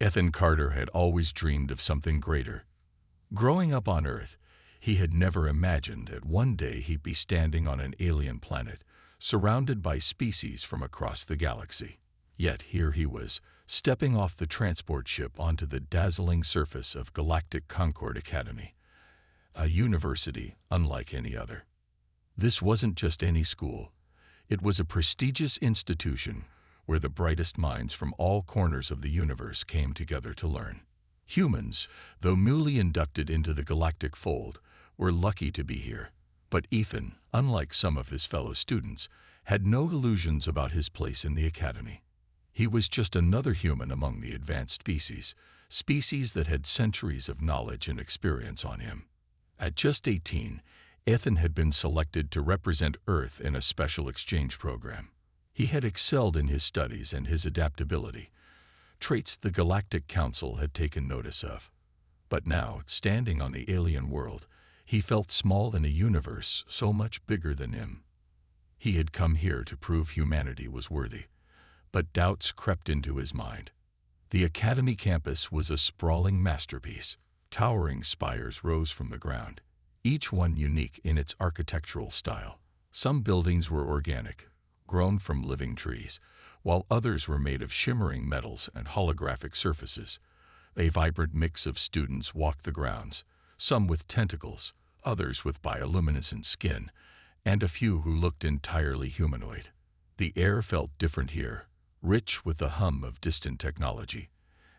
Ethan Carter had always dreamed of something greater. Growing up on Earth, he had never imagined that one day he'd be standing on an alien planet, surrounded by species from across the galaxy. Yet here he was, stepping off the transport ship onto the dazzling surface of Galactic Concord Academy, a university unlike any other. This wasn't just any school. It was a prestigious institution where the brightest minds from all corners of the universe came together to learn. Humans, though newly inducted into the galactic fold, were lucky to be here. But Ethan, unlike some of his fellow students, had no illusions about his place in the academy. He was just another human among the advanced species that had centuries of knowledge and experience on him. At just 18, Ethan had been selected to represent Earth in a special exchange program. He had excelled in his studies and his adaptability, traits the Galactic Council had taken notice of. But now, standing on the alien world, he felt small in a universe so much bigger than him. He had come here to prove humanity was worthy, but doubts crept into his mind. The Academy campus was a sprawling masterpiece. Towering spires rose from the ground, each one unique in its architectural style. Some buildings were organic, grown from living trees, while others were made of shimmering metals and holographic surfaces. A vibrant mix of students walked the grounds, some with tentacles, others with bioluminescent skin, and a few who looked entirely humanoid. The air felt different here, rich with the hum of distant technology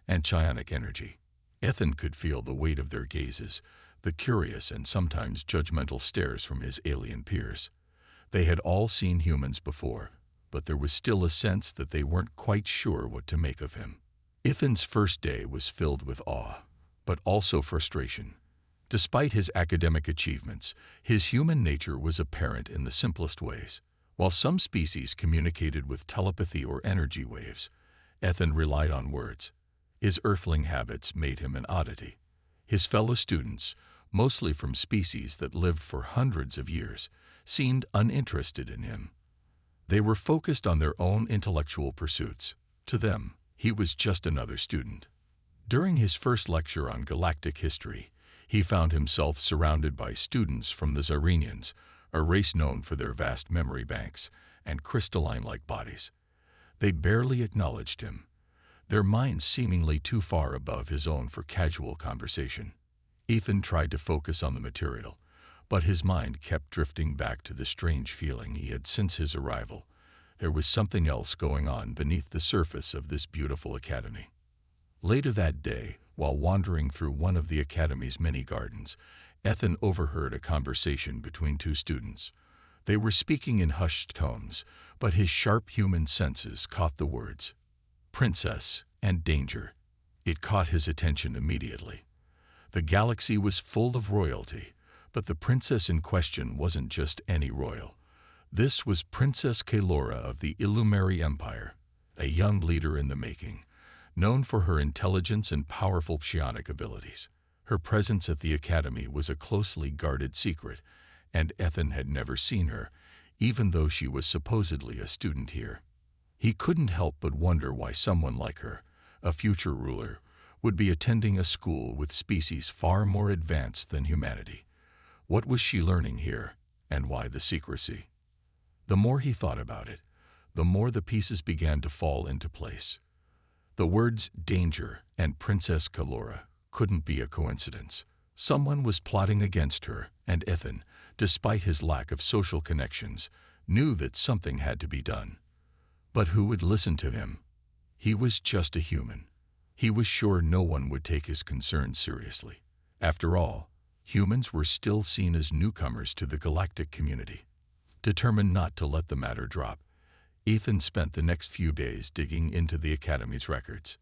and psionic energy. Ethan could feel the weight of their gazes, the curious and sometimes judgmental stares from his alien peers. They had all seen humans before, but there was still a sense that they weren't quite sure what to make of him. Ethan's first day was filled with awe, but also frustration. Despite his academic achievements, his human nature was apparent in the simplest ways. While some species communicated with telepathy or energy waves, Ethan relied on words. His earthling habits made him an oddity. His fellow students, mostly from species that lived for hundreds of years, seemed uninterested in him. They were focused on their own intellectual pursuits. To them, he was just another student. During his first lecture on galactic history, he found himself surrounded by students from the Xyrenians, a race known for their vast memory banks and crystalline-like bodies. They barely acknowledged him, their minds seemingly too far above his own for casual conversation. Ethan tried to focus on the material, but his mind kept drifting back to the strange feeling he had since his arrival. There was something else going on beneath the surface of this beautiful academy. Later that day, while wandering through one of the academy's many gardens, Ethan overheard a conversation between two students. They were speaking in hushed tones, but his sharp human senses caught the words, "princess" and "danger." It caught his attention immediately. The galaxy was full of royalty, but the princess in question wasn't just any royal. This was Princess Kalora of the Illumeri Empire, a young leader in the making, known for her intelligence and powerful psionic abilities. Her presence at the academy was a closely guarded secret, and Ethan had never seen her, even though she was supposedly a student here. He couldn't help but wonder why someone like her, a future ruler, would be attending a school with species far more advanced than humanity. What was she learning here, and why the secrecy? The more he thought about it, the more the pieces began to fall into place. The words "danger" and Princess Kalora couldn't be a coincidence. Someone was plotting against her, and Ethan, despite his lack of social connections, knew that something had to be done. But who would listen to him? He was just a human. He was sure no one would take his concerns seriously. After all, humans were still seen as newcomers to the galactic community. Determined not to let the matter drop, Ethan spent the next few days digging into the academy's records.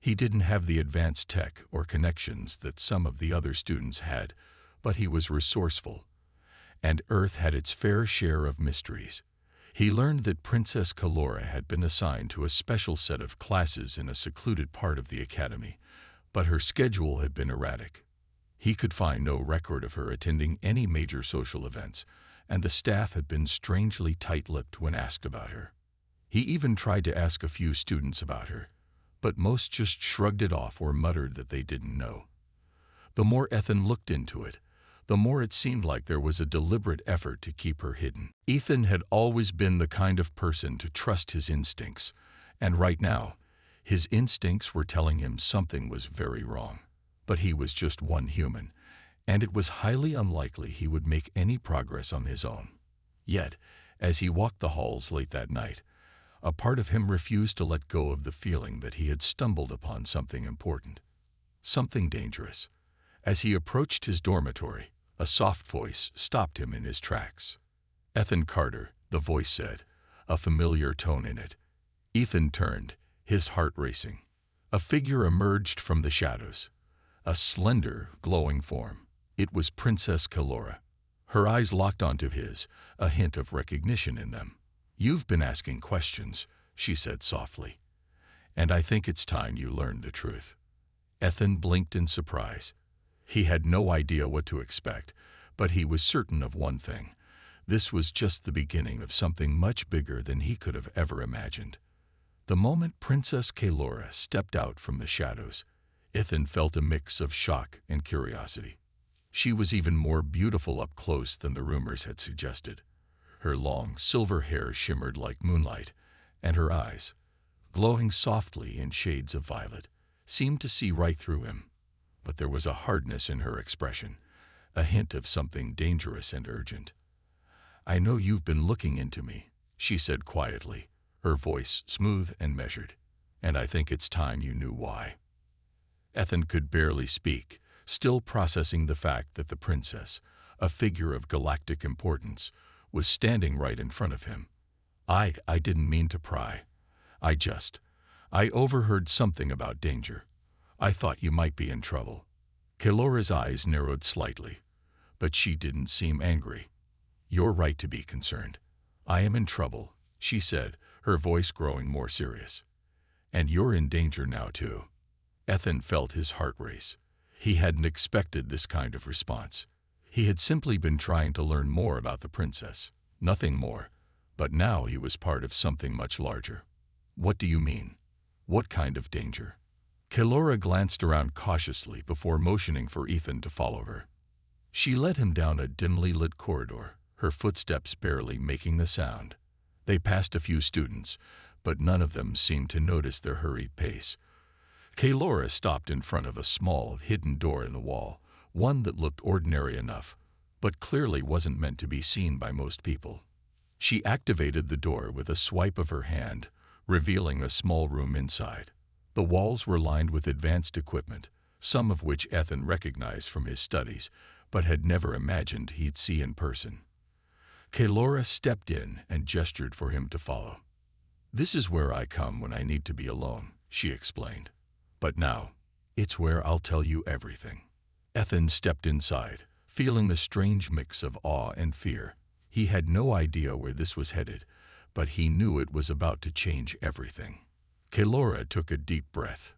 He didn't have the advanced tech or connections that some of the other students had, but he was resourceful, and Earth had its fair share of mysteries. He learned that Princess Kalora had been assigned to a special set of classes in a secluded part of the academy, but her schedule had been erratic. He could find no record of her attending any major social events, and the staff had been strangely tight-lipped when asked about her. He even tried to ask a few students about her, but most just shrugged it off or muttered that they didn't know. The more Ethan looked into it, the more it seemed like there was a deliberate effort to keep her hidden. Ethan had always been the kind of person to trust his instincts, and right now, his instincts were telling him something was very wrong. But he was just one human, and it was highly unlikely he would make any progress on his own. Yet, as he walked the halls late that night, a part of him refused to let go of the feeling that he had stumbled upon something important, something dangerous. As he approached his dormitory, a soft voice stopped him in his tracks. "Ethan Carter," the voice said, a familiar tone in it. Ethan turned, his heart racing. A figure emerged from the shadows, a slender, glowing form. It was Princess Kelora. Her eyes locked onto his, a hint of recognition in them. "You've been asking questions," she said softly, "and I think it's time you learned the truth." Ethan blinked in surprise. He had no idea what to expect, but he was certain of one thing. This was just the beginning of something much bigger than he could have ever imagined. The moment Princess Kelora stepped out from the shadows, Ethan felt a mix of shock and curiosity. She was even more beautiful up close than the rumors had suggested. Her long, silver hair shimmered like moonlight, and her eyes, glowing softly in shades of violet, seemed to see right through him. But there was a hardness in her expression, a hint of something dangerous and urgent. "I know you've been looking into me," she said quietly, her voice smooth and measured, "and I think it's time you knew why." Ethan could barely speak, still processing the fact that the princess, a figure of galactic importance, was standing right in front of him. I didn't mean to pry. I overheard something about danger. I thought you might be in trouble." Kelora's eyes narrowed slightly, but she didn't seem angry. "You're right to be concerned. I am in trouble," she said, her voice growing more serious. "And you're in danger now, too." Ethan felt his heart race. He hadn't expected this kind of response. He had simply been trying to learn more about the princess, nothing more. But now he was part of something much larger. "What do you mean? What kind of danger?" Kelora glanced around cautiously before motioning for Ethan to follow her. She led him down a dimly lit corridor, her footsteps barely making the sound. They passed a few students, but none of them seemed to notice their hurried pace. Kelora stopped in front of a small, hidden door in the wall, one that looked ordinary enough, but clearly wasn't meant to be seen by most people. She activated the door with a swipe of her hand, revealing a small room inside. The walls were lined with advanced equipment, some of which Ethan recognized from his studies, but had never imagined he'd see in person. Kelora stepped in and gestured for him to follow. "This is where I come when I need to be alone," she explained. "But now, it's where I'll tell you everything." Ethan stepped inside, feeling a strange mix of awe and fear. He had no idea where this was headed, but he knew it was about to change everything. Kelora took a deep breath.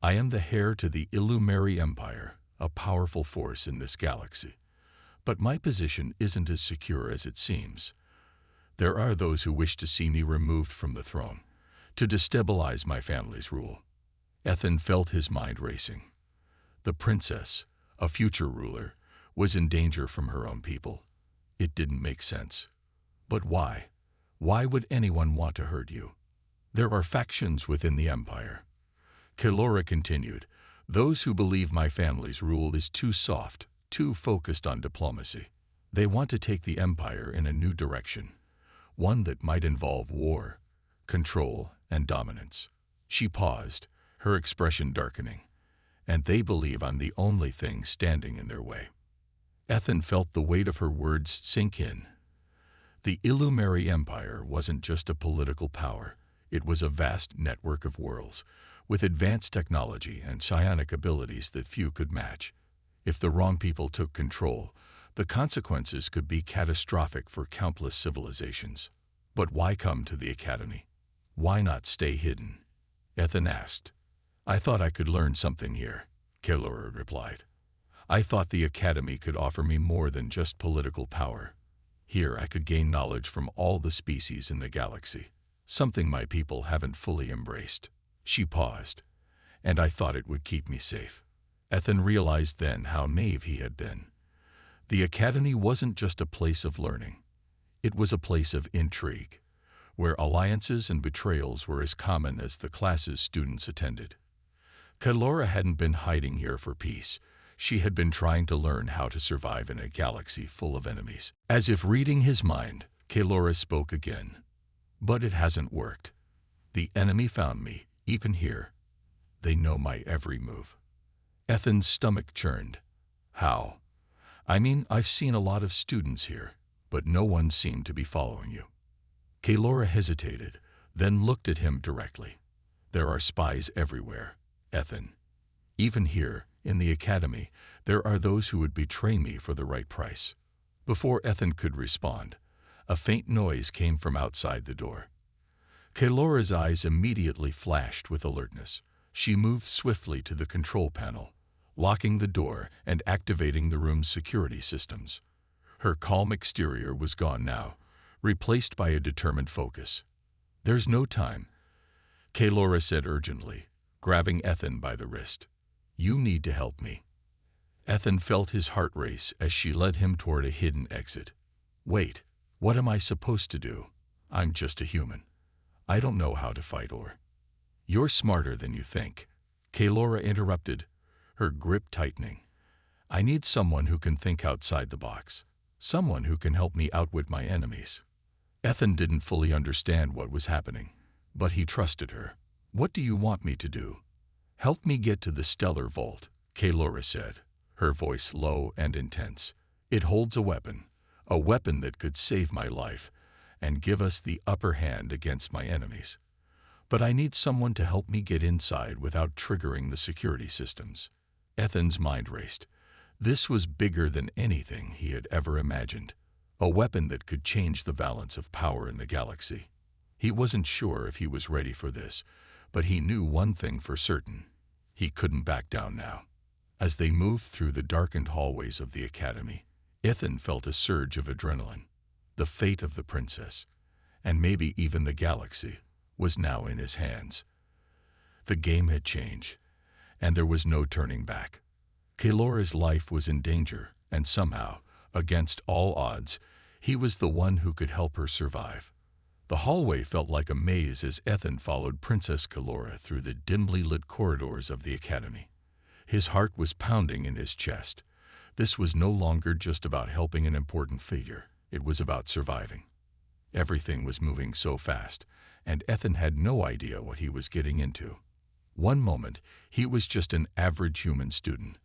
"I am the heir to the Illumeri Empire, a powerful force in this galaxy. But my position isn't as secure as it seems. There are those who wish to see me removed from the throne, to destabilize my family's rule." Ethan felt his mind racing. The princess, a future ruler, was in danger from her own people. It didn't make sense. But why? Why would anyone want to hurt you? "There are factions within the empire," Kelora continued. "Those who believe my family's rule is too soft, too focused on diplomacy. They want to take the empire in a new direction, one that might involve war, control, and dominance." She paused, her expression darkening. "And they believe I'm the only thing standing in their way." Ethan felt the weight of her words sink in. The Illumeri Empire wasn't just a political power. It was a vast network of worlds, with advanced technology and psionic abilities that few could match. If the wrong people took control, the consequences could be catastrophic for countless civilizations. But why come to the academy? Why not stay hidden? Ethan asked. "I thought I could learn something here," Kelora replied. "I thought the academy could offer me more than just political power. Here I could gain knowledge from all the species in the galaxy, something my people haven't fully embraced." She paused, and I thought it would keep me safe. Ethan realized then how naive he had been. The academy wasn't just a place of learning. It was a place of intrigue, where alliances and betrayals were as common as the classes students attended. Kylora hadn't been hiding here for peace. She had been trying to learn how to survive in a galaxy full of enemies. As if reading his mind, Kylora spoke again. But it hasn't worked. The enemy found me, even here. They know my every move. Ethan's stomach churned. How? I mean, I've seen a lot of students here, but no one seemed to be following you. Kylora hesitated, then looked at him directly. There are spies everywhere, Ethan. Even here, in the academy, there are those who would betray me for the right price. Before Ethan could respond, a faint noise came from outside the door. Kylora's eyes immediately flashed with alertness. She moved swiftly to the control panel, locking the door and activating the room's security systems. Her calm exterior was gone now, replaced by a determined focus. There's no time, Kylora said urgently, grabbing Ethan by the wrist. You need to help me. Ethan felt his heart race as she led him toward a hidden exit. Wait, what am I supposed to do? I'm just a human. I don't know how to fight or... You're smarter than you think, Kylora interrupted, her grip tightening. I need someone who can think outside the box. Someone who can help me outwit my enemies. Ethan didn't fully understand what was happening, but he trusted her. What do you want me to do? Help me get to the stellar vault, Kylora said, her voice low and intense. It holds a weapon that could save my life and give us the upper hand against my enemies. But I need someone to help me get inside without triggering the security systems. Ethan's mind raced. This was bigger than anything he had ever imagined. A weapon that could change the balance of power in the galaxy. He wasn't sure if he was ready for this, but he knew one thing for certain. He couldn't back down now. As they moved through the darkened hallways of the academy, Ethan felt a surge of adrenaline. The fate of the princess, and maybe even the galaxy, was now in his hands. The game had changed, and there was no turning back. Kylora's life was in danger, and somehow, against all odds, he was the one who could help her survive. The hallway felt like a maze as Ethan followed Princess Kylora through the dimly lit corridors of the academy. His heart was pounding in his chest. This was no longer just about helping an important figure. It was about surviving. Everything was moving so fast, and Ethan had no idea what he was getting into. One moment, he was just an average human student.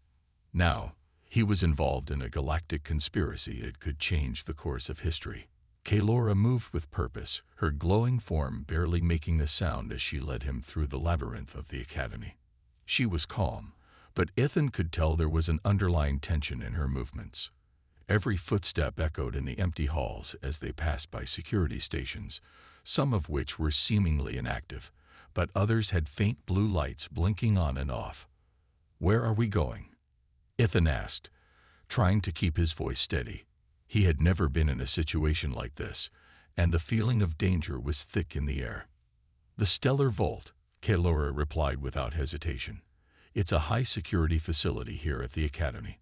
Now, he was involved in a galactic conspiracy that could change the course of history. Kylora moved with purpose, her glowing form barely making a sound as she led him through the labyrinth of the academy. She was calm, but Ethan could tell there was an underlying tension in her movements. Every footstep echoed in the empty halls as they passed by security stations, some of which were seemingly inactive, but others had faint blue lights blinking on and off. Where are we going? Ethan asked, trying to keep his voice steady. He had never been in a situation like this, and the feeling of danger was thick in the air. The Stellar Vault, Kylora replied without hesitation. It's a high-security facility here at the Academy.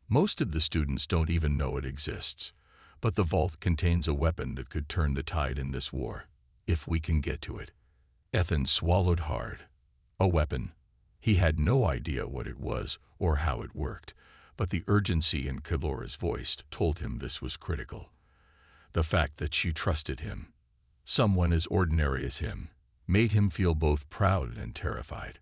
Most of the students don't even know it exists, but the vault contains a weapon that could turn the tide in this war, if we can get to it. Ethan swallowed hard. A weapon. He had no idea what it was or how it worked, but the urgency in Kylora's voice told him this was critical. The fact that she trusted him, someone as ordinary as him, made him feel both proud and terrified.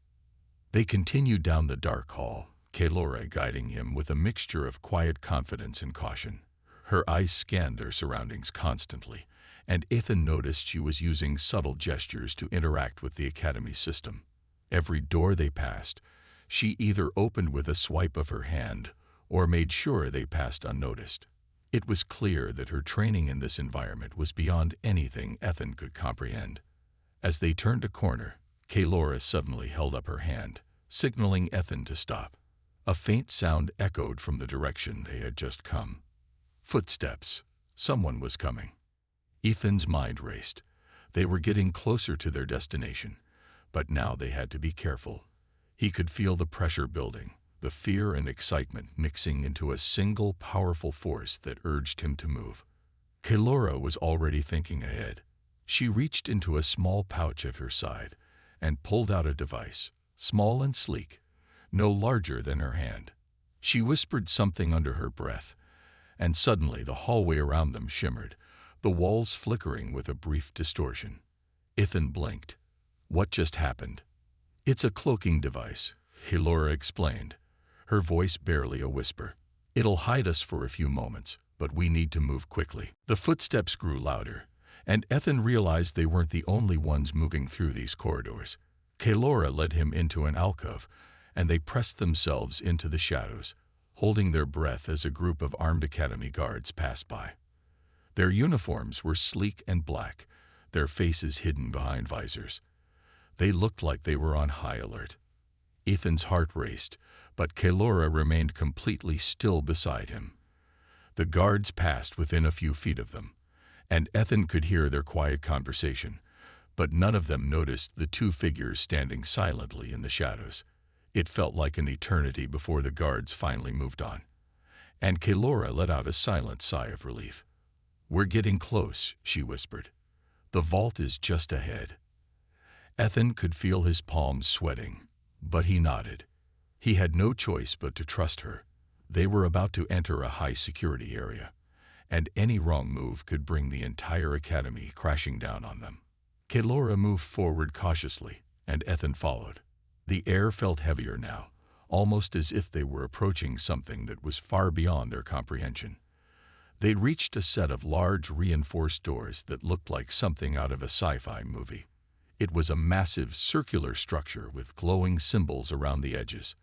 They continued down the dark hall, Kylora guiding him with a mixture of quiet confidence and caution. Her eyes scanned their surroundings constantly, and Ethan noticed she was using subtle gestures to interact with the Academy system. Every door they passed, she either opened with a swipe of her hand or made sure they passed unnoticed. It was clear that her training in this environment was beyond anything Ethan could comprehend. As they turned a corner, Kylora suddenly held up her hand, signaling Ethan to stop. A faint sound echoed from the direction they had just come. Footsteps. Someone was coming. Ethan's mind raced. They were getting closer to their destination, but now they had to be careful. He could feel the pressure building, the fear and excitement mixing into a single powerful force that urged him to move. Kelora was already thinking ahead. She reached into a small pouch at her side and pulled out a device, small and sleek, no larger than her hand. She whispered something under her breath, and suddenly the hallway around them shimmered, the walls flickering with a brief distortion. Ethan blinked. What just happened? It's a cloaking device, Kelora explained, her voice barely a whisper. It'll hide us for a few moments, but we need to move quickly. The footsteps grew louder, and Ethan realized they weren't the only ones moving through these corridors. Kelora led him into an alcove, and they pressed themselves into the shadows, holding their breath as a group of armed academy guards passed by. Their uniforms were sleek and black, their faces hidden behind visors. They looked like they were on high alert. Ethan's heart raced, but Kelora remained completely still beside him. The guards passed within a few feet of them, and Ethan could hear their quiet conversation, but none of them noticed the two figures standing silently in the shadows. It felt like an eternity before the guards finally moved on, and Kelora let out a silent sigh of relief. "We're getting close," she whispered. "The vault is just ahead." Ethan could feel his palms sweating, but he nodded. He had no choice but to trust her. They were about to enter a high-security area, and any wrong move could bring the entire academy crashing down on them. Kelora moved forward cautiously, and Ethan followed. The air felt heavier now, almost as if they were approaching something that was far beyond their comprehension. They reached a set of large reinforced doors that looked like something out of a sci-fi movie. It was a massive circular structure with glowing symbols around the edges.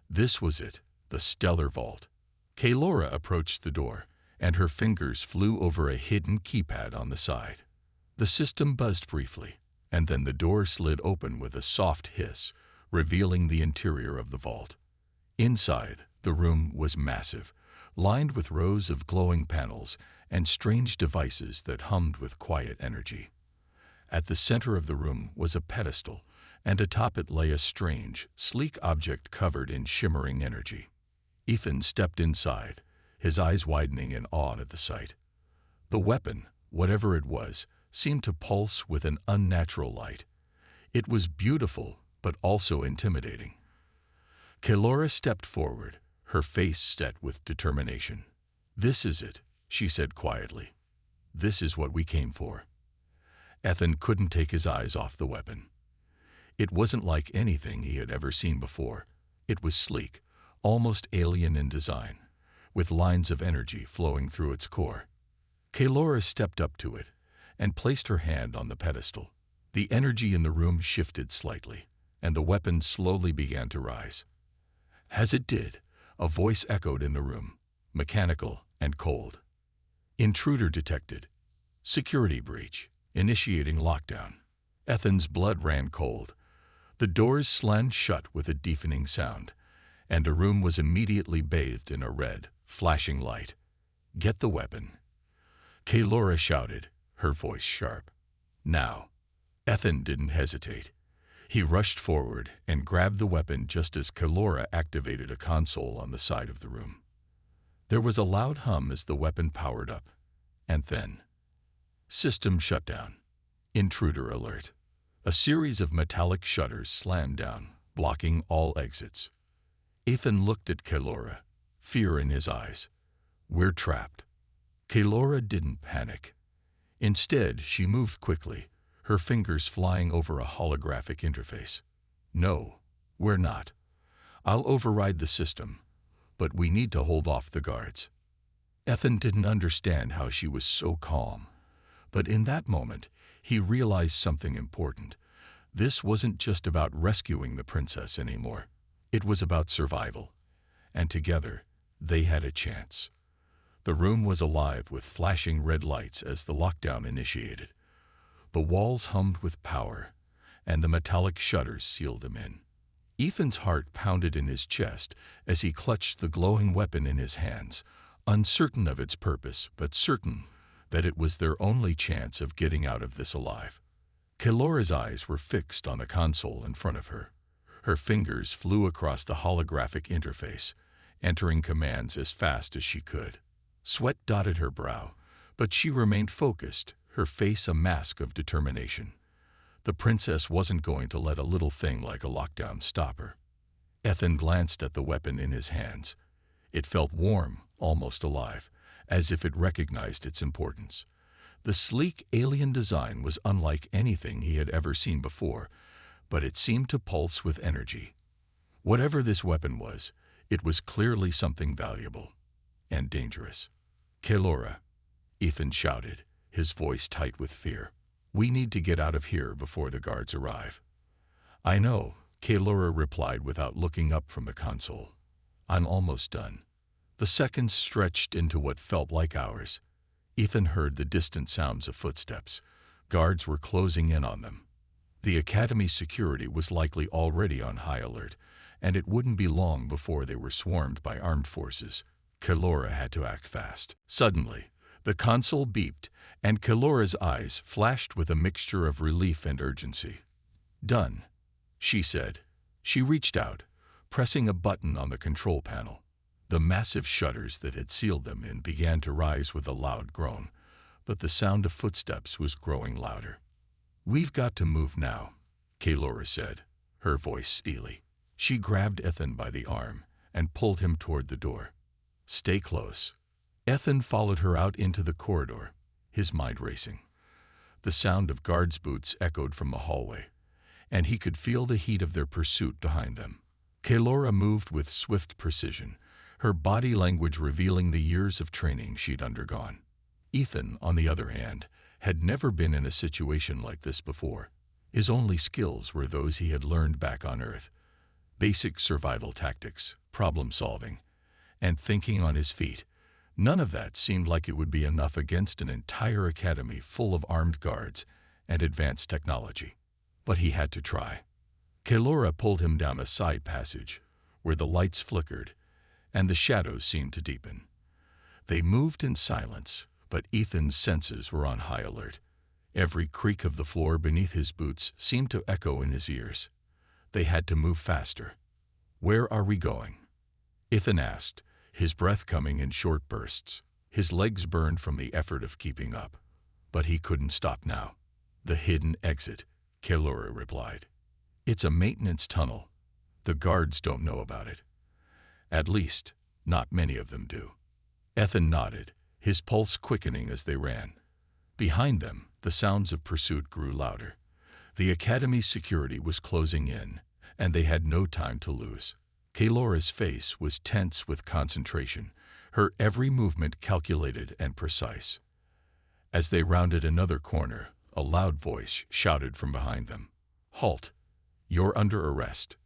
This was it, the Stellar Vault. Kelora approached the door, and her fingers flew over a hidden keypad on the side. The system buzzed briefly, and then the door slid open with a soft hiss, revealing the interior of the vault. Inside, the room was massive, lined with rows of glowing panels and strange devices that hummed with quiet energy. At the center of the room was a pedestal, and atop it lay a strange, sleek object covered in shimmering energy. Ethan stepped inside, his eyes widening in awe at the sight. The weapon, whatever it was, seemed to pulse with an unnatural light. It was beautiful, but also intimidating. Kelora stepped forward, her face set with determination. "This is it," she said quietly. "This is what we came for." Ethan couldn't take his eyes off the weapon. It wasn't like anything he had ever seen before. It was sleek, almost alien in design, with lines of energy flowing through its core. Kelora stepped up to it and placed her hand on the pedestal. The energy in the room shifted slightly, and the weapon slowly began to rise. As it did, a voice echoed in the room, mechanical and cold. "Intruder detected. Security breach. Initiating lockdown." Ethan's blood ran cold. The doors slammed shut with a deafening sound, and the room was immediately bathed in a red, flashing light. "Get the weapon," Kelora shouted, her voice sharp. "Now." Ethan didn't hesitate. He rushed forward and grabbed the weapon just as Kelora activated a console on the side of the room. There was a loud hum as the weapon powered up, and then, system shutdown. Intruder alert. A series of metallic shutters slammed down, blocking all exits. Ethan looked at Kelora, fear in his eyes. "We're trapped." Kelora didn't panic. Instead, she moved quickly, her fingers flying over a holographic interface. "No, we're not. I'll override the system, but we need to hold off the guards." Ethan didn't understand how she was so calm, but in that moment, he realized something important. This wasn't just about rescuing the princess anymore. It was about survival, and together, they had a chance. The room was alive with flashing red lights as the lockdown initiated. The walls hummed with power, and the metallic shutters sealed them in. Ethan's heart pounded in his chest as he clutched the glowing weapon in his hands, uncertain of its purpose, but certain that it was their only chance of getting out of this alive. Kelora's eyes were fixed on the console in front of her, Her fingers flew across the holographic interface, entering commands as fast as she could. Sweat dotted her brow, but she remained focused, her face a mask of determination. The princess wasn't going to let a little thing like a lockdown stop her. Ethan glanced at the weapon in his hands. It felt warm, almost alive, as if it recognized its importance. The sleek alien design was unlike anything he had ever seen before, but it seemed to pulse with energy. Whatever this weapon was, it was clearly something valuable and dangerous. "Kelora," Ethan shouted, his voice tight with fear. "We need to get out of here before the guards arrive." "I know," Kelora replied without looking up from the console. "I'm almost done." The seconds stretched into what felt like hours. Ethan heard the distant sounds of footsteps. Guards were closing in on them. The academy's security was likely already on high alert, and it wouldn't be long before they were swarmed by armed forces. Kelora had to act fast. Suddenly, the console beeped, and Kelora's eyes flashed with a mixture of relief and urgency. "Done," she said. She reached out, pressing a button on the control panel. The massive shutters that had sealed them in began to rise with a loud groan, but the sound of footsteps was growing louder. "We've got to move now," Kelora said, her voice steely. She grabbed Ethan by the arm and pulled him toward the door. "Stay close." Ethan followed her out into the corridor, his mind racing. The sound of guards' boots echoed from the hallway, and he could feel the heat of their pursuit behind them. Kelora moved with swift precision, her body language revealing the years of training she'd undergone. Ethan, on the other hand, had never been in a situation like this before. His only skills were those he had learned back on Earth: basic survival tactics, problem solving, and thinking on his feet. None of that seemed like it would be enough against an entire academy full of armed guards and advanced technology. But he had to try. Kelora pulled him down a side passage, where the lights flickered and the shadows seemed to deepen. They moved in silence, but Ethan's senses were on high alert. Every creak of the floor beneath his boots seemed to echo in his ears. They had to move faster. "Where are we going?" Ethan asked, his breath coming in short bursts. His legs burned from the effort of keeping up, but he couldn't stop now. "The hidden exit," Kelora replied. "It's a maintenance tunnel. The guards don't know about it. At least, not many of them do." Ethan nodded, his pulse quickening as they ran. Behind them, the sounds of pursuit grew louder. The academy's security was closing in, and they had no time to lose. Kelora's face was tense with concentration, her every movement calculated and precise. As they rounded another corner, a loud voice shouted from behind them, "Halt! You're under arrest."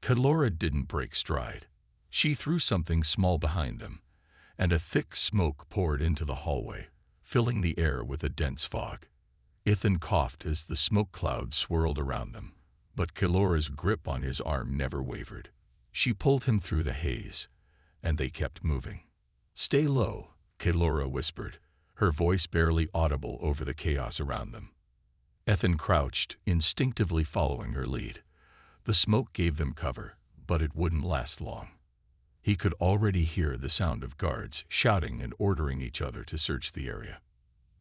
Kelora didn't break stride. She threw something small behind them, and a thick smoke poured into the hallway, filling the air with a dense fog. Ethan coughed as the smoke cloud swirled around them, but Kelora's grip on his arm never wavered. She pulled him through the haze, and they kept moving. "Stay low," Kelora whispered, her voice barely audible over the chaos around them. Ethan crouched, instinctively following her lead. The smoke gave them cover, but it wouldn't last long. He could already hear the sound of guards shouting and ordering each other to search the area.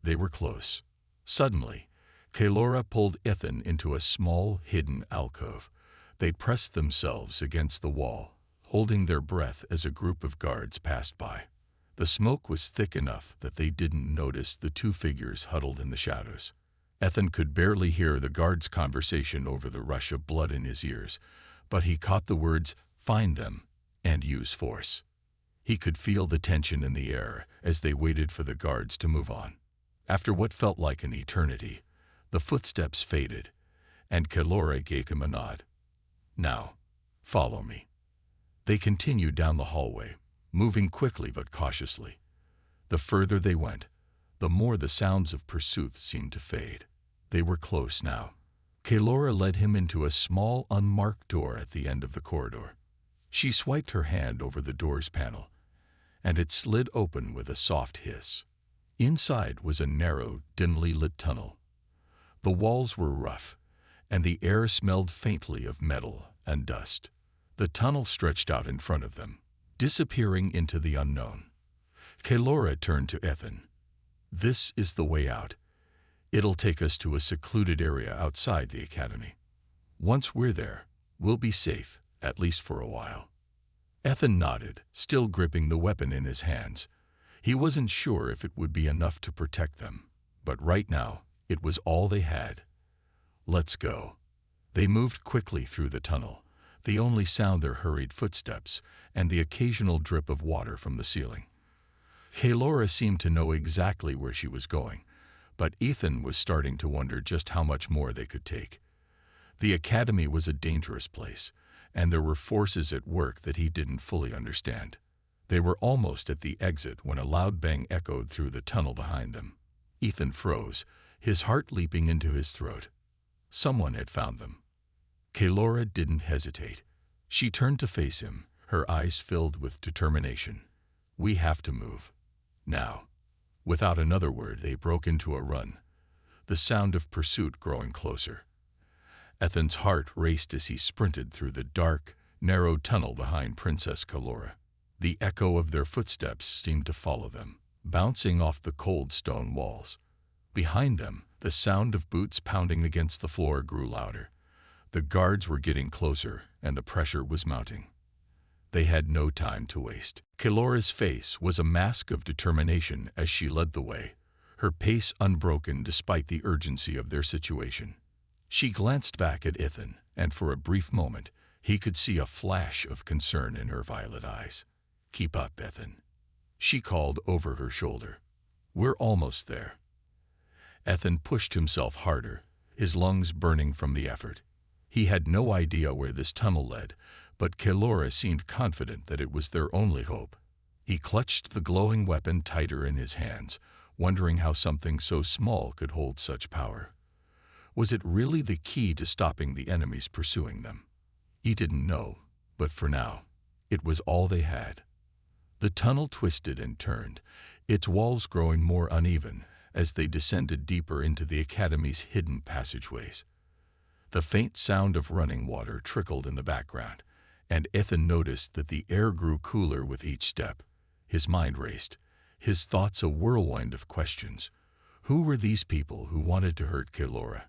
They were close. Suddenly, Kelora pulled Ethan into a small, hidden alcove. They pressed themselves against the wall, holding their breath as a group of guards passed by. The smoke was thick enough that they didn't notice the two figures huddled in the shadows. Ethan could barely hear the guards' conversation over the rush of blood in his ears, but he caught the words, "Find them," and "use force." He could feel the tension in the air as they waited for the guards to move on. After what felt like an eternity, the footsteps faded, and Kelora gave him a nod. "Now, follow me." They continued down the hallway, moving quickly but cautiously. The further they went, the more the sounds of pursuit seemed to fade. They were close now. Kelora led him into a small, unmarked door at the end of the corridor. She swiped her hand over the door's panel, and it slid open with a soft hiss. Inside was a narrow, dimly lit tunnel. The walls were rough, and the air smelled faintly of metal and dust. The tunnel stretched out in front of them, disappearing into the unknown. Keylora turned to Ethan. "This is the way out. It'll take us to a secluded area outside the academy. Once we're there, we'll be safe, at least for a while." Ethan nodded, still gripping the weapon in his hands. He wasn't sure if it would be enough to protect them, but right now, it was all they had. "Let's go." They moved quickly through the tunnel, the only sound their hurried footsteps and the occasional drip of water from the ceiling. Keylora seemed to know exactly where she was going, but Ethan was starting to wonder just how much more they could take. The academy was a dangerous place, and there were forces at work that he didn't fully understand. They were almost at the exit when a loud bang echoed through the tunnel behind them. Ethan froze, his heart leaping into his throat. Someone had found them. Keylora didn't hesitate. She turned to face him, her eyes filled with determination. "We have to move. Now." Without another word, they broke into a run, the sound of pursuit growing closer. Ethan's heart raced as he sprinted through the dark, narrow tunnel behind Princess Keylora. The echo of their footsteps seemed to follow them, bouncing off the cold stone walls. Behind them, the sound of boots pounding against the floor grew louder. The guards were getting closer, and the pressure was mounting. They had no time to waste. Keylora's face was a mask of determination as she led the way, her pace unbroken despite the urgency of their situation. She glanced back at Ethan, and for a brief moment, he could see a flash of concern in her violet eyes. "Keep up, Ethan," she called over her shoulder. "We're almost there." Ethan pushed himself harder, his lungs burning from the effort. He had no idea where this tunnel led, but Keylora seemed confident that it was their only hope. He clutched the glowing weapon tighter in his hands, wondering how something so small could hold such power. Was it really the key to stopping the enemies pursuing them? He didn't know, but for now, it was all they had. The tunnel twisted and turned, its walls growing more uneven as they descended deeper into the academy's hidden passageways. The faint sound of running water trickled in the background, and Ethan noticed that the air grew cooler with each step. His mind raced, his thoughts a whirlwind of questions. Who were these people who wanted to hurt Keylora?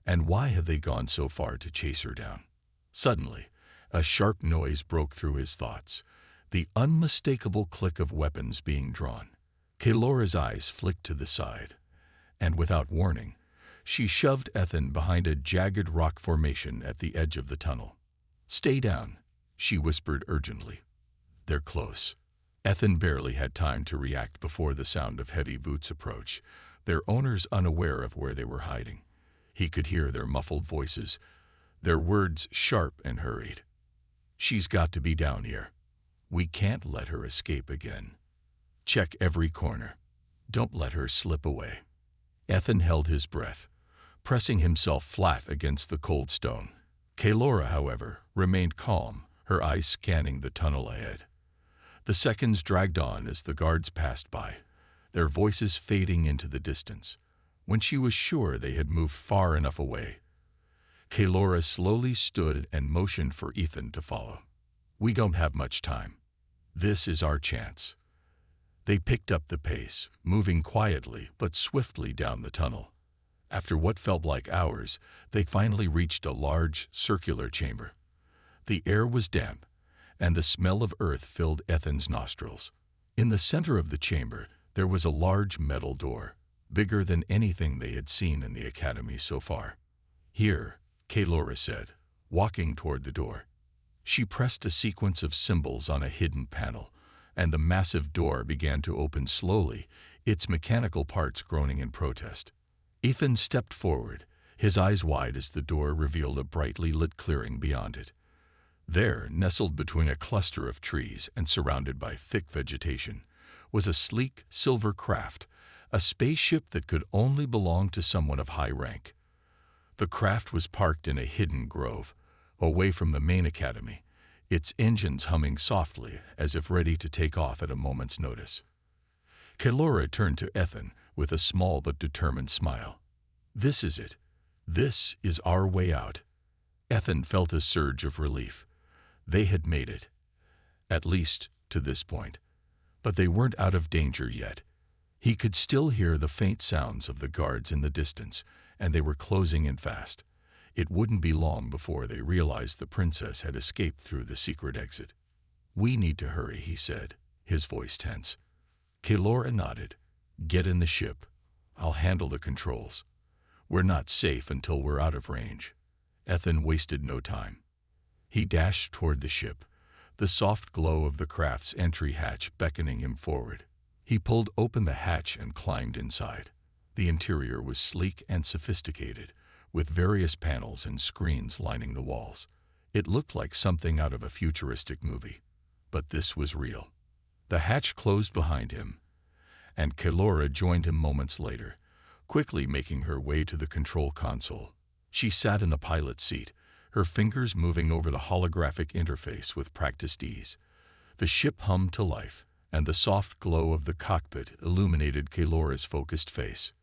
And why had they gone so far to chase her down? Suddenly, a sharp noise broke through his thoughts, the unmistakable click of weapons being drawn. Keylora's eyes flicked to the side, and without warning, she shoved Ethan behind a jagged rock formation at the edge of the tunnel. "Stay down," she whispered urgently. "They're close." Ethan barely had time to react before the sound of heavy boots approached, their owners unaware of where they were hiding. He could hear their muffled voices, their words sharp and hurried. "She's got to be down here. We can't let her escape again. Check every corner. Don't let her slip away." Ethan held his breath, pressing himself flat against the cold stone. Keylora, however, remained calm, her eyes scanning the tunnel ahead. The seconds dragged on as the guards passed by, their voices fading into the distance. When she was sure they had moved far enough away, Keylora slowly stood and motioned for Ethan to follow. "We don't have much time. This is our chance." They picked up the pace, moving quietly but swiftly down the tunnel. After what felt like hours, they finally reached a large, circular chamber. The air was damp, and the smell of earth filled Ethan's nostrils. In the center of the chamber, there was a large metal door, bigger than anything they had seen in the academy so far. "Here," Keylora said, walking toward the door. She pressed a sequence of symbols on a hidden panel, and the massive door began to open slowly, its mechanical parts groaning in protest. Ethan stepped forward, his eyes wide as the door revealed a brightly lit clearing beyond it. There, nestled between a cluster of trees and surrounded by thick vegetation, was a sleek silver craft, a spaceship that could only belong to someone of high rank. The craft was parked in a hidden grove, away from the main academy, its engines humming softly as if ready to take off at a moment's notice. Keylora turned to Ethan with a small but determined smile. "This is it. This is our way out." Ethan felt a surge of relief. They had made it, at least to this point. But they weren't out of danger yet. He could still hear the faint sounds of the guards in the distance, and they were closing in fast. It wouldn't be long before they realized the princess had escaped through the secret exit. "We need to hurry," he said, his voice tense. Keylora nodded. "Get in the ship. I'll handle the controls. We're not safe until we're out of range." Ethan wasted no time. He dashed toward the ship, the soft glow of the craft's entry hatch beckoning him forward. He pulled open the hatch and climbed inside. The interior was sleek and sophisticated, with various panels and screens lining the walls. It looked like something out of a futuristic movie. But this was real. The hatch closed behind him, and Keylora joined him moments later, quickly making her way to the control console. She sat in the pilot's seat, her fingers moving over the holographic interface with practiced ease. The ship hummed to life, and the soft glow of the cockpit illuminated Keylora's focused face.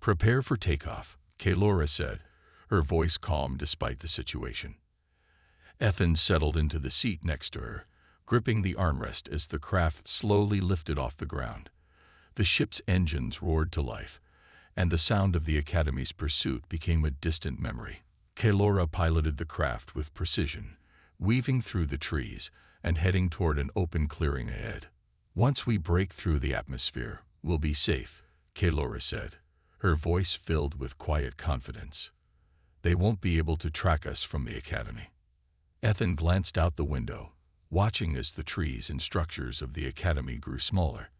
"Prepare for takeoff," Keylora said, her voice calm despite the situation. Ethan settled into the seat next to her, gripping the armrest as the craft slowly lifted off the ground. The ship's engines roared to life, and the sound of the Academy's pursuit became a distant memory. Keylora piloted the craft with precision, weaving through the trees and heading toward an open clearing ahead. "Once we break through the atmosphere, we'll be safe," Keylora said, her voice filled with quiet confidence. "They won't be able to track us from the Academy." Ethan glanced out the window, watching as the trees and structures of the Academy grew smaller.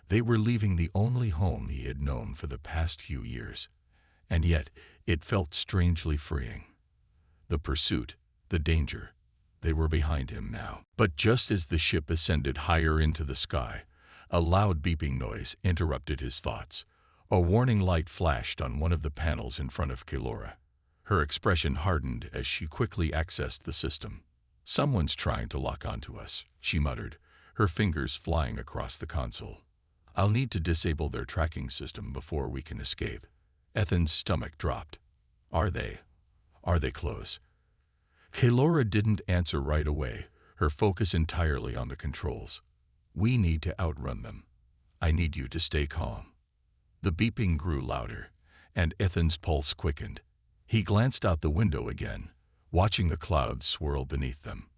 They were leaving the only home he had known for the past few years, and yet it felt strangely freeing. The pursuit, the danger, they were behind him now. But just as the ship ascended higher into the sky, a loud beeping noise interrupted his thoughts. A warning light flashed on one of the panels in front of Keylora. Her expression hardened as she quickly accessed the system. "Someone's trying to lock onto us," she muttered, her fingers flying across the console. "I'll need to disable their tracking system before we can escape." Ethan's stomach dropped. Are they close?" Keylora didn't answer right away, her focus entirely on the controls. "We need to outrun them. I need you to stay calm." The beeping grew louder, and Ethan's pulse quickened. He glanced out the window again, watching the clouds swirl beneath them.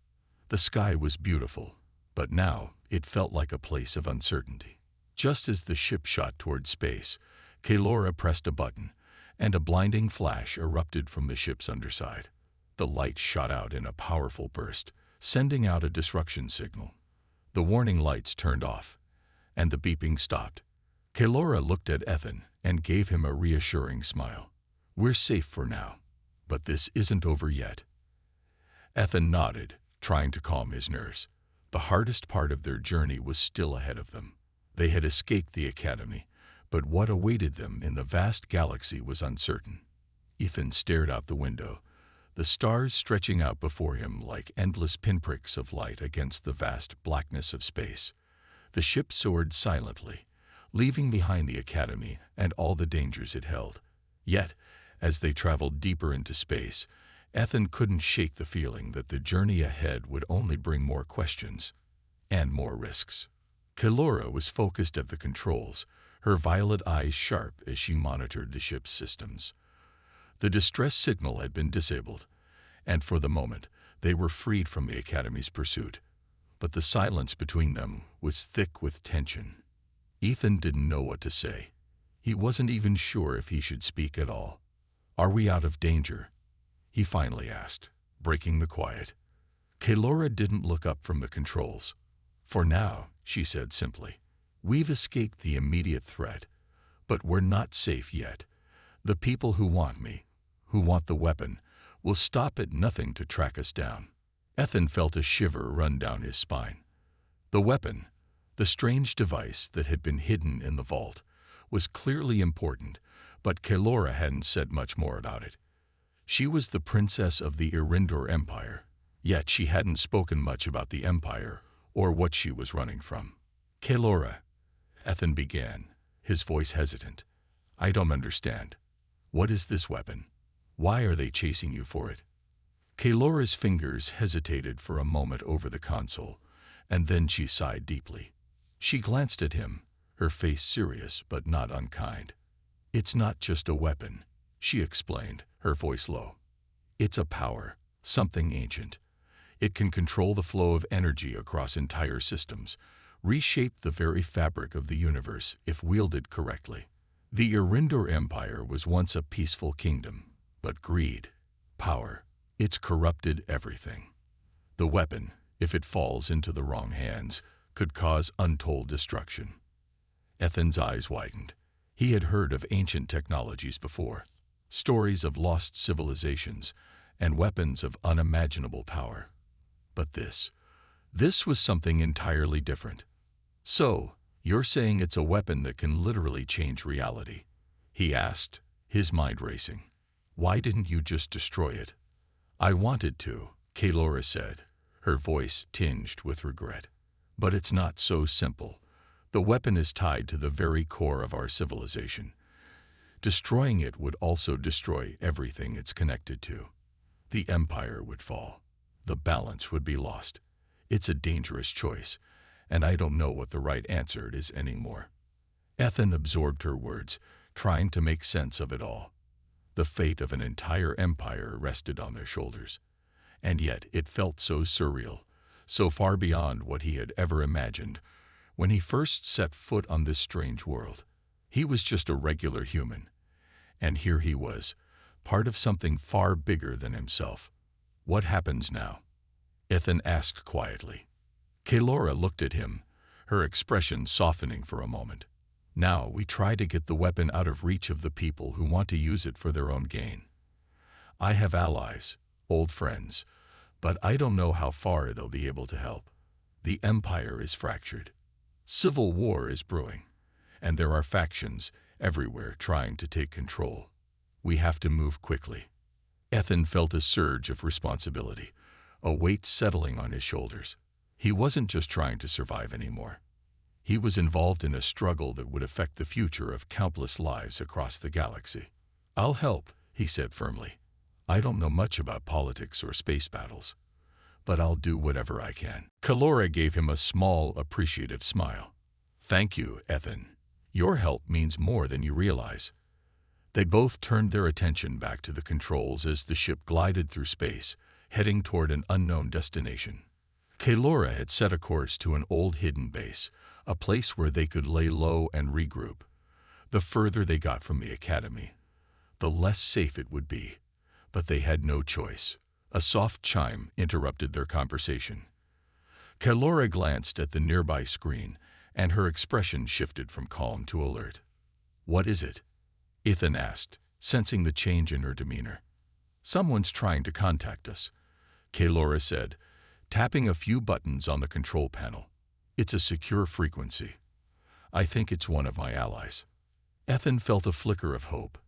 The sky was beautiful, but now it felt like a place of uncertainty. Just as the ship shot toward space, Keylora pressed a button, and a blinding flash erupted from the ship's underside. The light shot out in a powerful burst, sending out a disruption signal. The warning lights turned off, and the beeping stopped. Keylora looked at Ethan and gave him a reassuring smile. "We're safe for now, but this isn't over yet." Ethan nodded, trying to calm his nerves. The hardest part of their journey was still ahead of them. They had escaped the Academy, but what awaited them in the vast galaxy was uncertain. Ethan stared out the window, the stars stretching out before him like endless pinpricks of light against the vast blackness of space. The ship soared silently, leaving behind the Academy and all the dangers it held. Yet, as they traveled deeper into space, Ethan couldn't shake the feeling that the journey ahead would only bring more questions and more risks. Keylora was focused at the controls, her violet eyes sharp as she monitored the ship's systems. The distress signal had been disabled, and for the moment they were freed from the Academy's pursuit. But the silence between them was thick with tension. Ethan didn't know what to say. He wasn't even sure if he should speak at all. "Are we out of danger?" he finally asked, breaking the quiet. Keylora didn't look up from the controls. "For now," she said simply. "We've escaped the immediate threat, but we're not safe yet. The people who want me, who want the weapon, will stop at nothing to track us down." Ethan felt a shiver run down his spine. The weapon, the strange device that had been hidden in the vault, was clearly important, but Keylora hadn't said much more about it. She was the princess of the Irindor Empire, yet she hadn't spoken much about the Empire or what she was running from. "Keylora," Ethan began, his voice hesitant. "I don't understand. What is this weapon? Why are they chasing you for it?" Kaylora's fingers hesitated for a moment over the console, and then she sighed deeply. She glanced at him, her face serious but not unkind. "It's not just a weapon," she explained, her voice low. "It's a power, something ancient. It can control the flow of energy across entire systems, reshape the very fabric of the universe if wielded correctly. The Erindor Empire was once a peaceful kingdom, but greed, power, it's corrupted everything. The weapon, if it falls into the wrong hands, could cause untold destruction." Ethan's eyes widened. He had heard of ancient technologies before, stories of lost civilizations, and weapons of unimaginable power. But this was something entirely different. "So, you're saying it's a weapon that can literally change reality?" he asked, his mind racing. "Why didn't you just destroy it?" "I wanted to," Kaylora said, her voice tinged with regret. "But it's not so simple. The weapon is tied to the very core of our civilization. Destroying it would also destroy everything it's connected to. The empire would fall. The balance would be lost. It's a dangerous choice, and I don't know what the right answer is anymore." Ethan absorbed her words, trying to make sense of it all. The fate of an entire empire rested on their shoulders. And yet it felt so surreal, so far beyond what he had ever imagined. When he first set foot on this strange world, he was just a regular human. And here he was, part of something far bigger than himself. "What happens now?" Ethan asked quietly. Kaylora looked at him, her expression softening for a moment. "Now we try to get the weapon out of reach of the people who want to use it for their own gain. I have allies, old friends, but I don't know how far they'll be able to help. The empire is fractured. Civil war is brewing, and there are factions everywhere trying to take control. We have to move quickly." Ethan felt a surge of responsibility, a weight settling on his shoulders. He wasn't just trying to survive anymore. He was involved in a struggle that would affect the future of countless lives across the galaxy. "I'll help," he said firmly. "I don't know much about politics or space battles, but I'll do whatever I can." Kaylora gave him a small, appreciative smile. "Thank you, Ethan. Your help means more than you realize." They both turned their attention back to the controls as the ship glided through space, heading toward an unknown destination. Kaylora had set a course to an old hidden base, a place where they could lay low and regroup. The further they got from the academy, the less safe it would be. But they had no choice. A soft chime interrupted their conversation. Kaylora glanced at the nearby screen, and her expression shifted from calm to alert. "What is it?" Ethan asked, sensing the change in her demeanor. "Someone's trying to contact us," Kaylora said, tapping a few buttons on the control panel. "It's a secure frequency. I think it's one of my allies." Ethan felt a flicker of hope.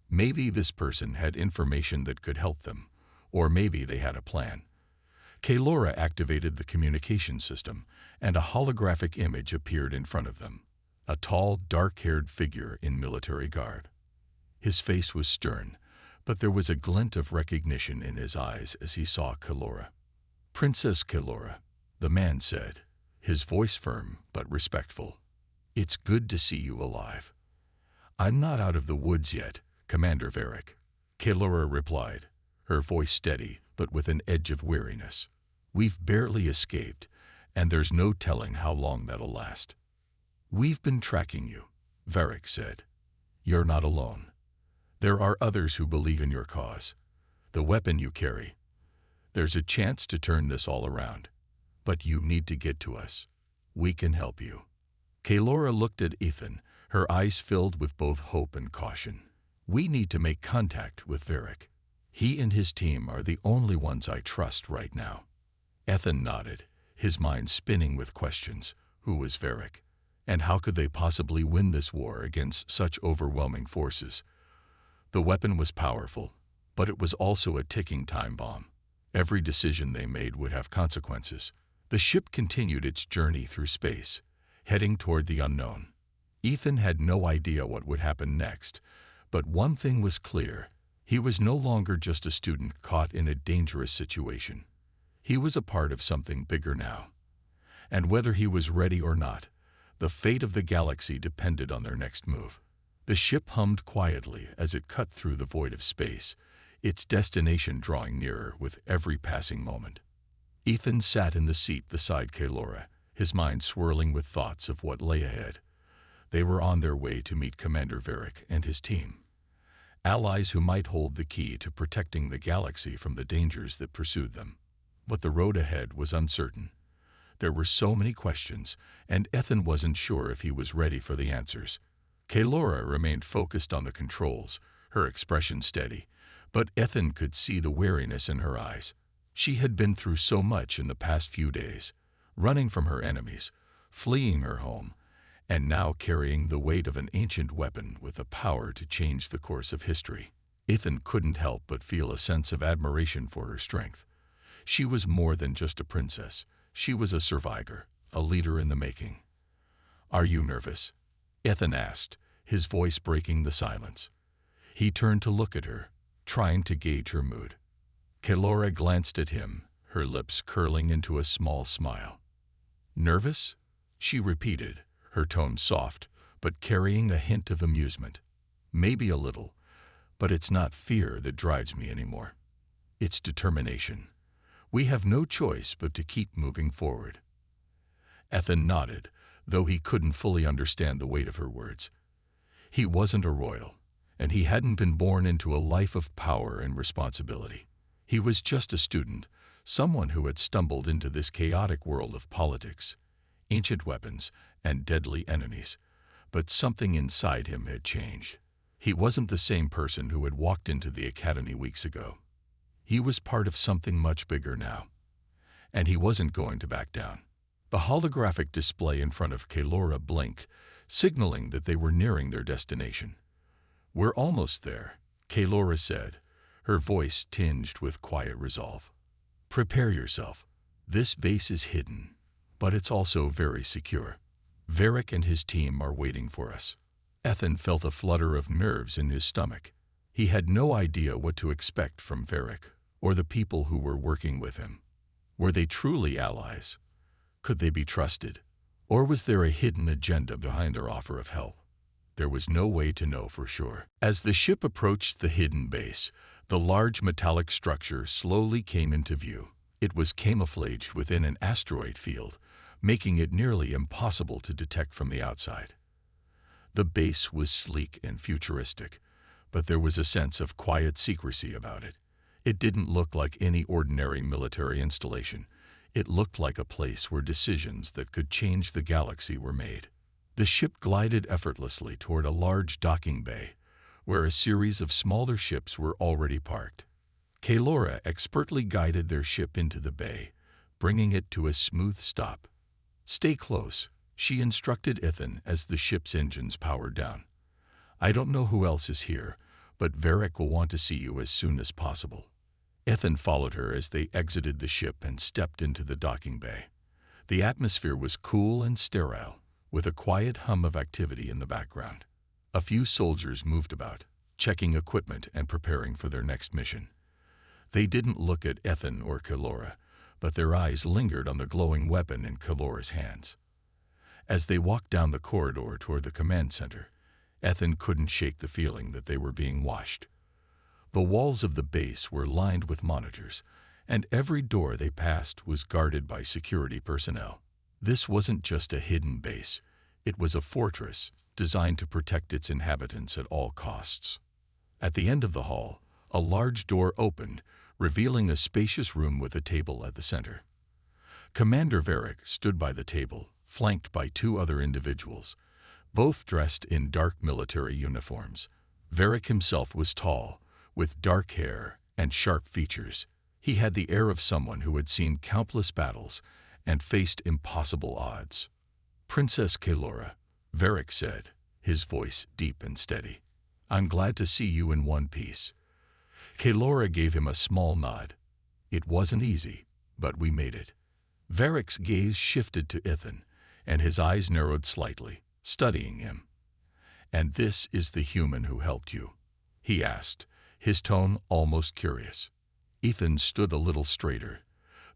Maybe this person had information that could help them, or maybe they had a plan. Kaylora activated the communication system, and a holographic image appeared in front of them. A tall, dark-haired figure in military garb. His face was stern, but there was a glint of recognition in his eyes as he saw Kaylora. "Princess Kaylora," the man said, his voice firm but respectful. "It's good to see you alive." "I'm not out of the woods yet, Commander Varric," Kaylora replied, her voice steady but with an edge of weariness. "We've barely escaped, and there's no telling how long that'll last." "We've been tracking you," Varric said. "You're not alone. There are others who believe in your cause. The weapon you carry. There's a chance to turn this all around. But you need to get to us. We can help you." Kaylora looked at Ethan, her eyes filled with both hope and caution. "We need to make contact with Varric. He and his team are the only ones I trust right now." Ethan nodded, his mind spinning with questions. Who was Varric? And how could they possibly win this war against such overwhelming forces? The weapon was powerful, but it was also a ticking time bomb. Every decision they made would have consequences. The ship continued its journey through space, heading toward the unknown. Ethan had no idea what would happen next, but one thing was clear: He was no longer just a student caught in a dangerous situation. He was a part of something bigger now. And whether he was ready or not, the fate of the galaxy depended on their next move. The ship hummed quietly as it cut through the void of space, its destination drawing nearer with every passing moment. Ethan sat in the seat beside Kaelora, his mind swirling with thoughts of what lay ahead. They were on their way to meet Commander Varric and his team, allies who might hold the key to protecting the galaxy from the dangers that pursued them. But the road ahead was uncertain. There were so many questions, and Ethan wasn't sure if he was ready for the answers. Kaelora remained focused on the controls, her expression steady, but Ethan could see the weariness in her eyes. She had been through so much in the past few days, running from her enemies, fleeing her home, and now carrying the weight of an ancient weapon with the power to change the course of history. Ethan couldn't help but feel a sense of admiration for her strength. She was more than just a princess. She was a survivor, a leader in the making. "Are you nervous?" Ethan asked, his voice breaking the silence. He turned to look at her, trying to gauge her mood. Kaelora glanced at him, her lips curling into a small smile. "Nervous?" she repeated, her tone soft, but carrying a hint of amusement. "Maybe a little, but it's not fear that drives me anymore. It's determination. We have no choice but to keep moving forward." Ethan nodded, though he couldn't fully understand the weight of her words. He wasn't a royal, and he hadn't been born into a life of power and responsibility. He was just a student, someone who had stumbled into this chaotic world of politics, ancient weapons, and deadly enemies. But something inside him had changed. He wasn't the same person who had walked into the academy weeks ago. He was part of something much bigger now, and he wasn't going to back down. The holographic display in front of Kaelora blinked, signaling that they were nearing their destination. "We're almost there," Kaelora said, her voice tinged with quiet resolve. "Prepare yourself. This base is hidden, but it's also very secure. Varric and his team are waiting for us." Ethan felt a flutter of nerves in his stomach. He had no idea what to expect from Varric or the people who were working with him. Were they truly allies? Could they be trusted? Or was there a hidden agenda behind their offer of help? There was no way to know for sure. As the ship approached the hidden base, the large metallic structure slowly came into view. It was camouflaged within an asteroid field, making it nearly impossible to detect from the outside. The base was sleek and futuristic, but there was a sense of quiet secrecy about it. It didn't look like any ordinary military installation. It looked like a place where decisions that could change the galaxy were made. The ship glided effortlessly toward a large docking bay, where a series of smaller ships were already parked. Kaelora expertly guided their ship into the bay, bringing it to a smooth stop. "Stay close," she instructed Ethan as the ship's engines powered down. "I don't know who else is here, but Varric will want to see you as soon as possible." Ethan followed her as they exited the ship and stepped into the docking bay. The atmosphere was cool and sterile, with a quiet hum of activity in the background. A few soldiers moved about, checking equipment and preparing for their next mission. They didn't look at Ethan or Kaelora, but their eyes lingered on the glowing weapon in Kaelora's hands. As they walked down the corridor toward the command center, Ethan couldn't shake the feeling that they were being watched. The walls of the base were lined with monitors, and every door they passed was guarded by security personnel. This wasn't just a hidden base. It was a fortress designed to protect its inhabitants at all costs. At the end of the hall, a large door opened, revealing a spacious room with a table at the center. Commander Varric stood by the table, flanked by two other individuals, both dressed in dark military uniforms. Varric himself was tall, with dark hair and sharp features. He had the air of someone who had seen countless battles and faced impossible odds. "Princess Kaelora," Varric said, his voice deep and steady. "I'm glad to see you in one piece." Kaelora gave him a small nod. "It wasn't easy, but we made it." Varric's gaze shifted to Ethan, and his eyes narrowed slightly, studying him. "And this is the human who helped you?" he asked, his tone almost curious. Ethan stood a little straighter,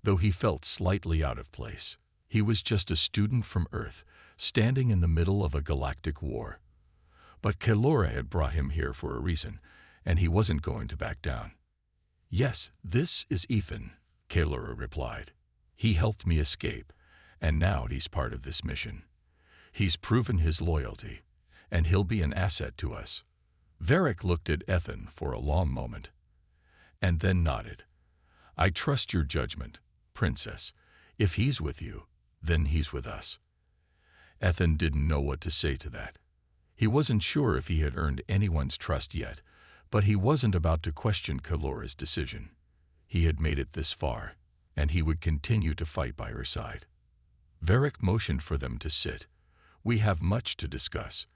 though he felt slightly out of place. He was just a student from Earth, standing in the middle of a galactic war. But Kelora had brought him here for a reason, and he wasn't going to back down. "Yes, this is Ethan," Kelora replied. "He helped me escape, and now he's part of this mission. He's proven his loyalty, and he'll be an asset to us." Varric looked at Ethan for a long moment, and then nodded. "I trust your judgment, Princess. If he's with you, then he's with us." Ethan didn't know what to say to that. He wasn't sure if he had earned anyone's trust yet, but he wasn't about to question Kelora's decision. He had made it this far, and he would continue to fight by her side. Varric motioned for them to sit. "We have much to discuss.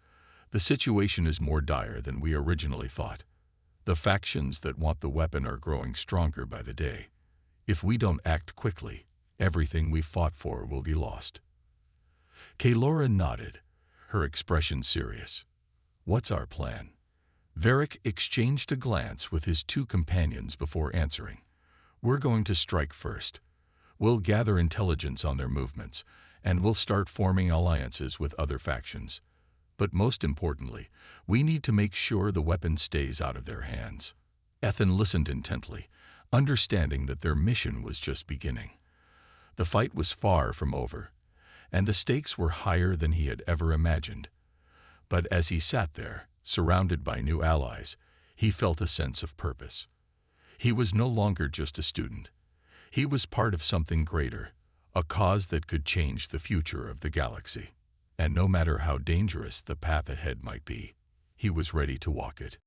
The situation is more dire than we originally thought. The factions that want the weapon are growing stronger by the day. If we don't act quickly, everything we fought for will be lost." Kelora nodded, her expression serious. "What's our plan?" Varric exchanged a glance with his two companions before answering. "We're going to strike first. We'll gather intelligence on their movements, and we'll start forming alliances with other factions. But most importantly, we need to make sure the weapon stays out of their hands." Ethan listened intently, understanding that their mission was just beginning. The fight was far from over, and the stakes were higher than he had ever imagined. But as he sat there, surrounded by new allies, he felt a sense of purpose. He was no longer just a student. He was part of something greater, a cause that could change the future of the galaxy. And no matter how dangerous the path ahead might be, he was ready to walk it.